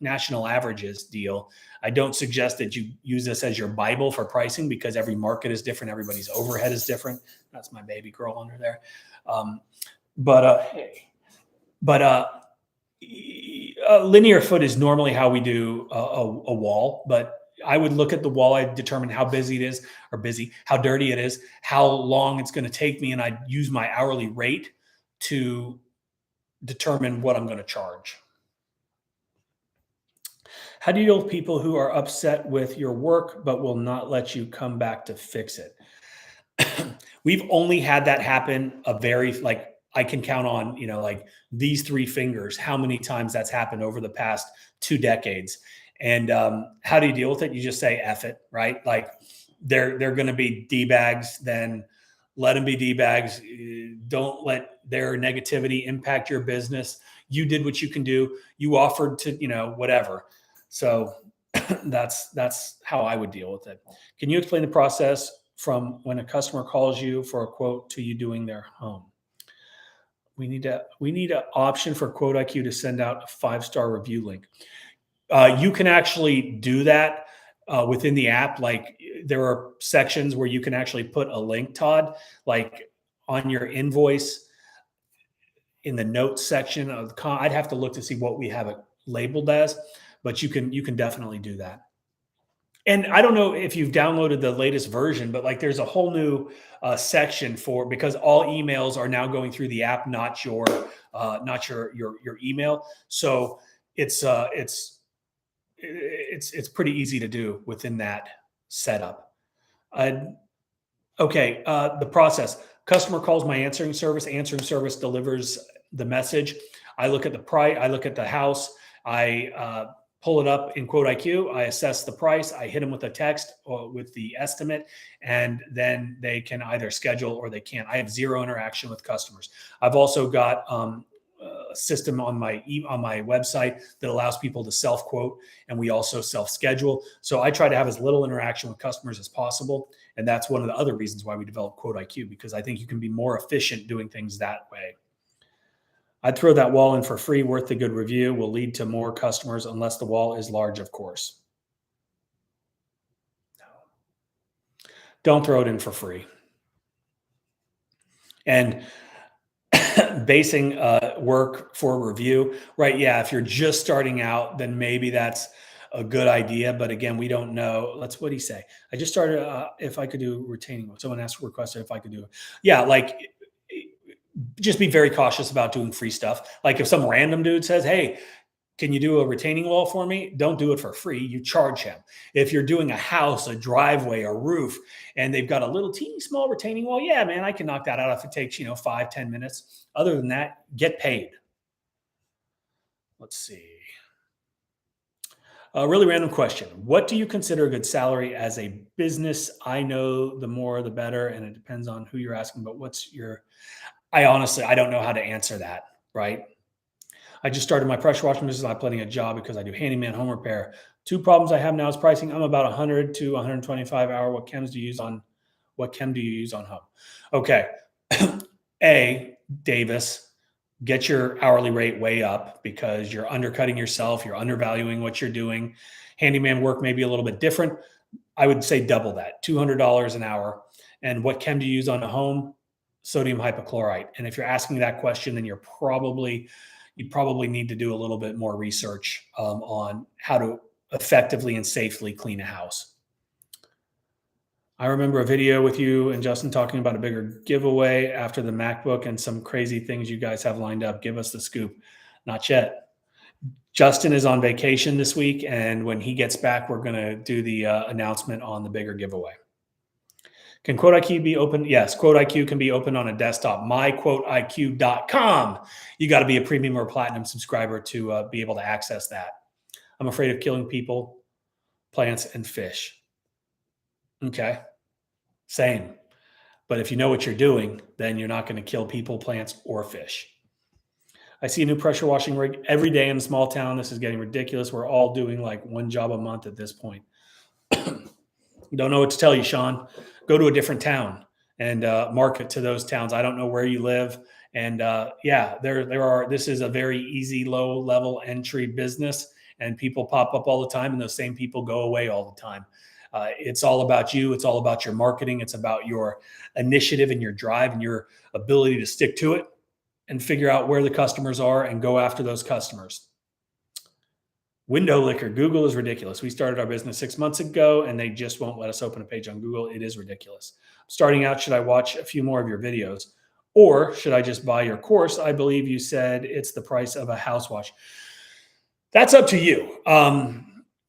national averages deal. I don't suggest that you use this as your Bible for pricing because every market is different. Everybody's overhead is different. That's my baby girl under there. Linear foot is normally how we do a wall, but I would look at the wall. I determine how busy it is, how dirty it is, how long it's going to take me, and I use my hourly rate to determine what I'm going to charge. How do you deal with people who are upset with your work but will not let you come back to fix it? We've only had that happen I can count on, like these 3 fingers, how many times that's happened over the past 2 decades. And how do you deal with it? You just say, F it, right? Like they're going to be D-bags, then let them be D-bags. Don't let their negativity impact your business. You did what you can do. You offered to, whatever. So that's how I would deal with it. Can you explain the process from when a customer calls you for a quote to you doing their home? We need an option for 𝗤𝘂𝗁𝗤𝗂 to send out a 5-star review link. You can actually do that within the app. Like there are sections where you can actually put a link, Todd, like on your invoice in the notes section of the I'd have to look to see what we have it labeled as, but you can definitely do that. And I don't know if you've downloaded the latest version, but like there's a whole new section because all emails are now going through the app, not your email. So it's pretty easy to do within that setup. Okay, the process. Customer calls my answering service. Answering service delivers the message. I look at the price. I look at the house. I pull it up in 𝗤𝘂𝗁𝗤𝗂. I assess the price. I hit them with a text or with the estimate, and then they can either schedule or they can't. I have 0 interaction with customers. I've also got a system on my website that allows people to self-quote, and we also self-schedule. So I try to have as little interaction with customers as possible, and that's one of the other reasons why we developed 𝗤𝘂𝗁𝗤𝗂, because I think you can be more efficient doing things that way. I'd throw that wall in for free. Worth a good review. Will lead to more customers unless the wall is large, of course. No. Don't throw it in for free. And basing work for review, right? Yeah, if you're just starting out, then maybe that's a good idea. But again, we don't know. What did he say? I just started. If I could do retaining, someone asked requested if I could do it. Yeah, like just be very cautious about doing free stuff. Like if some random dude says, "Hey, can you do a retaining wall for me?" Don't do it for free. You charge him. If you're doing a house, a driveway, a roof, and they've got a little teeny small retaining wall, yeah, man, I can knock that out if it takes, 5-10 minutes. Other than that, get paid. Let's see. A really random question. What do you consider a good salary as a business? I know the more, the better, and it depends on who you're asking, but I honestly don't know how to answer that, right? I just started my pressure washing business. I'm planning a job because I do handyman home repair. 2 problems I have now is pricing. I'm about 100 to 125 hour. What chems do you use on home? Okay. Davis, get your hourly rate way up because you're undercutting yourself. You're undervaluing what you're doing. Handyman work may be a little bit different. I would say double that, $200 an hour. And what chem do you use on a home? Sodium hypochlorite. And if you're asking that question, then you probably need to do a little bit more research on how to effectively and safely clean a house. I remember a video with you and Justin talking about a bigger giveaway after the MacBook and some crazy things you guys have lined up. Give us the scoop. Not yet. Justin is on vacation this week, and when he gets back, we're going to do the announcement on the bigger giveaway. Can Quote IQ be open? Yes, Quote IQ can be open on a desktop. MyQuoteIQ.com. You got to be a premium or platinum subscriber to be able to access that. I'm afraid of killing people, plants, and fish. Okay, same. But if you know what you're doing, then you're not going to kill people, plants, or fish. I see a new pressure washing rig every day in a small town. This is getting ridiculous. We're all doing like one job a month at this point. You don't know what to tell you, Sean. Go to a different town and market to those towns. I don't know where you live. And yeah, there are, this is a very easy, low level entry business, and people pop up all the time, and those same people go away all the time. It's all about you. It's all about your marketing. It's about your initiative and your drive and your ability to stick to it and figure out where the customers are and go after those customers. Window liquor. Google is ridiculous. We started our business 6 months ago and they just won't let us open a page on Google. It is ridiculous. Starting out, should I watch a few more of your videos or should I just buy your course? I believe you said it's the price of a house wash. That's up to you.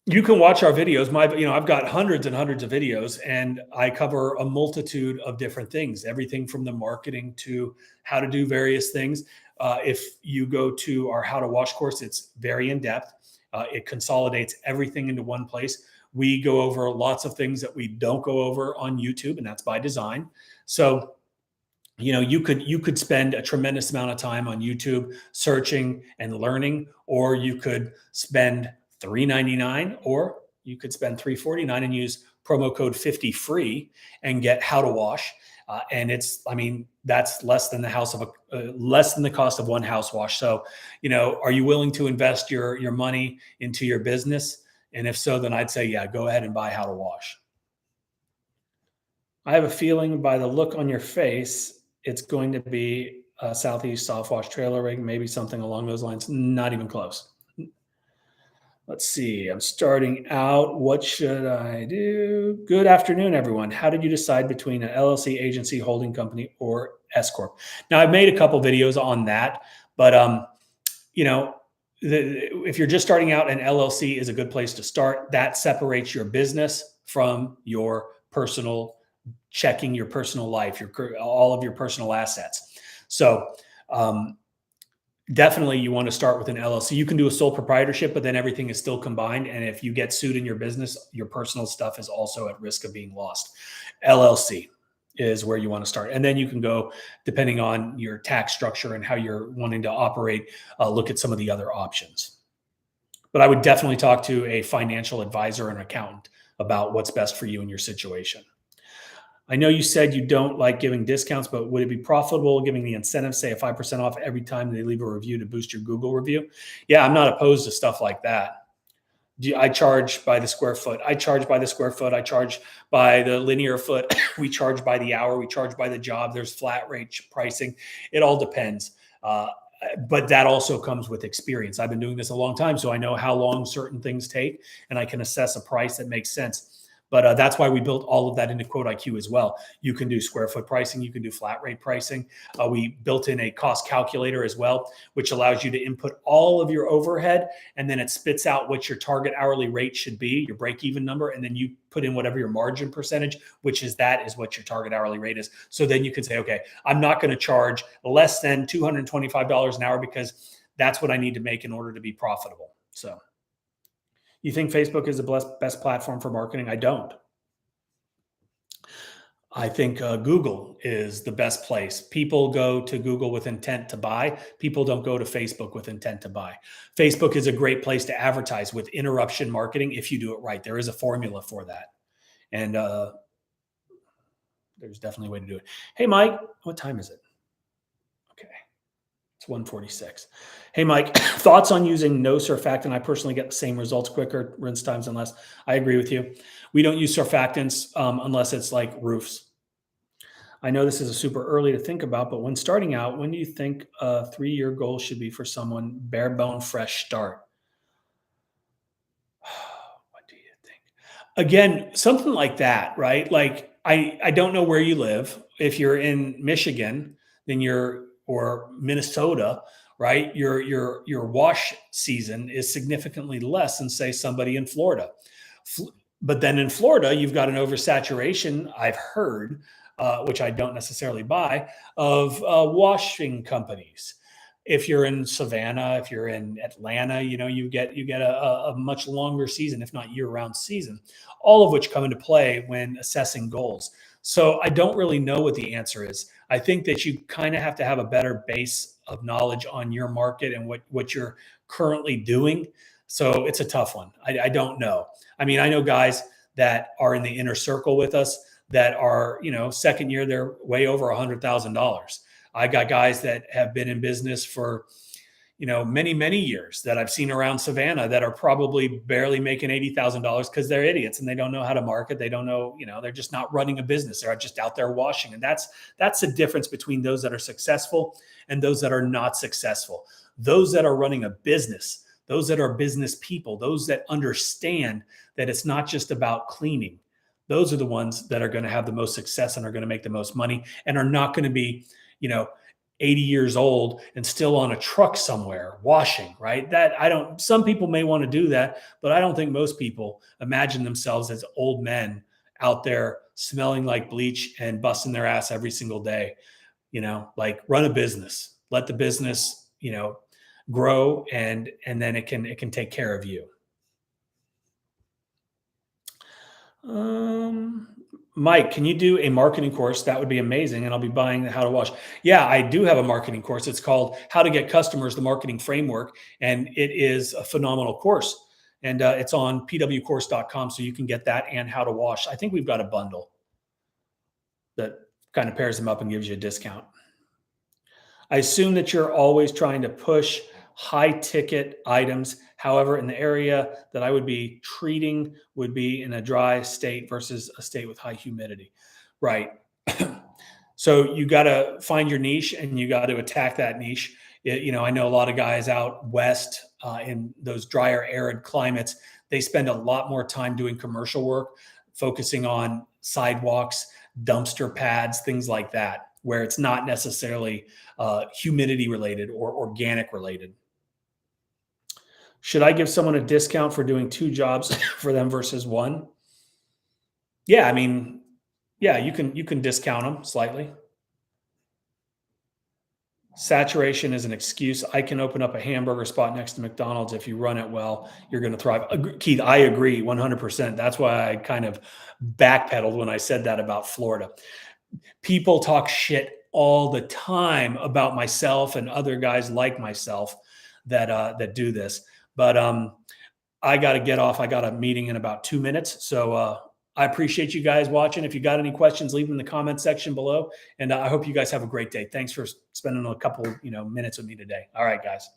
You can watch our videos. I've got hundreds and hundreds of videos, and I cover a multitude of different things, everything from the marketing to how to do various things. If you go to our How to Wash course, it's very in depth. It consolidates everything into one place. We go over lots of things that we don't go over on YouTube, and that's by design. So, you could spend a tremendous amount of time on YouTube searching and learning, or you could spend $3.99, or you could spend $3.49 and use promo code 50 free and get How to Wash. And that's less than the cost of one house wash. So, are you willing to invest your money into your business? And if so, then I'd say, yeah, go ahead and buy How to Wash. I have a feeling by the look on your face, it's going to be a Southeast soft wash trailer rig, maybe something along those lines. Not even close. Let's see. I'm starting out. What should I do? Good afternoon, everyone. How did you decide between an LLC, agency, holding company, or S corp? Now, I've made a couple videos on that, but if you're just starting out, an LLC is a good place to start. That separates your business from your personal checking, your personal life, all of your personal assets. So, definitely you want to start with an LLC. You can do a sole proprietorship, but then everything is still combined. And if you get sued in your business, your personal stuff is also at risk of being lost. LLC is where you want to start. And then you can go, depending on your tax structure and how you're wanting to operate, look at some of the other options. But I would definitely talk to a financial advisor or an accountant about what's best for you in your situation. I know you said you don't like giving discounts, but would it be profitable giving the incentive, say a 5% off every time they leave a review to boost your Google review? Yeah, I'm not opposed to stuff like that. I charge by the square foot. I charge by the square foot. I charge by the linear foot. We charge by the hour. We charge by the job. There's flat rate pricing. It all depends. But that also comes with experience. I've been doing this a long time, so I know how long certain things take, and I can assess a price that makes sense. But that's why we built all of that into Quote IQ as well. You can do square foot pricing. You can do flat rate pricing. We built in a cost calculator as well, which allows you to input all of your overhead, and then it spits out what your target hourly rate should be, your break-even number, and then you put in whatever your margin percentage, which is what your target hourly rate is. So then you can say, okay, I'm not going to charge less than $225 an hour because that's what I need to make in order to be profitable. So. You think Facebook is the best platform for marketing? I don't. I think Google is the best place. People go to Google with intent to buy. People don't go to Facebook with intent to buy. Facebook is a great place to advertise with interruption marketing if you do it right. There is a formula for that. And there's definitely a way to do it. Hey, Mike, what time is it? Okay. It's 1:46. Hey, Mike, thoughts on using no surfactant? I personally get the same results quicker, rinse times and less. I agree with you. We don't use surfactants unless it's like roofs. I know this is super early to think about, but when starting out, when do you think a 3-year goal should be for someone bare bone fresh start? What do you think? Again, something like that, right? Like I don't know where you live. If you're in Michigan, then or Minnesota, right? Your wash season is significantly less than say somebody in Florida. But then in Florida, you've got an oversaturation, I've heard, which I don't necessarily buy, of washing companies. If you're in Savannah, if you're in Atlanta, you get a much longer season, if not year-round season, all of which come into play when assessing goals. So I don't really know what the answer is. I think that you kind of have to have a better base of knowledge on your market and what you're currently doing. So it's a tough one. I don't know. I mean, I know guys that are in the inner circle with us that are, second year, they're way over $100,000. I got guys that have been in business for, many, many years that I've seen around Savannah that are probably barely making $80,000 because they're idiots and they don't know how to market. They don't know, they're just not running a business. They're just out there washing. And that's the difference between those that are successful and those that are not successful. Those that are running a business, those that are business people, those that understand that it's not just about cleaning. Those are the ones that are going to have the most success and are going to make the most money and are not going to be, 80 years old and still on a truck somewhere washing, right? Some people may want to do that, but I don't think most people imagine themselves as old men out there smelling like bleach and busting their ass every single day. Like run a business, let the business, grow and then it can take care of you. Mike, can you do a marketing course? That would be amazing. And I'll be buying the How to Wash. Yeah, I do have a marketing course. It's called How to Get Customers, the Marketing Framework. And it is a phenomenal course. And it's on pwcourse.com. So you can get that and How to Wash. I think we've got a bundle that kind of pairs them up and gives you a discount. I assume that you're always trying to push high ticket items. However, in the area that I would be treating would be in a dry state versus a state with high humidity. Right. So you got to find your niche and you got to attack that niche. I know a lot of guys out west in those drier, arid climates, they spend a lot more time doing commercial work, focusing on sidewalks, dumpster pads, things like that, where it's not necessarily humidity related or organic related. Should I give someone a discount for doing 2 jobs for them versus 1? Yeah, I mean, yeah, you can discount them slightly. Saturation is an excuse. I can open up a hamburger spot next to McDonald's. If you run it well, you're going to thrive. Keith, I agree 100%. That's why I kind of backpedaled when I said that about Florida. People talk shit all the time about myself and other guys like myself that do this. But I got to get off. I got a meeting in about 2 minutes. So I appreciate you guys watching. If you got any questions, leave them in the comment section below. And I hope you guys have a great day. Thanks for spending a couple minutes with me today. All right, guys.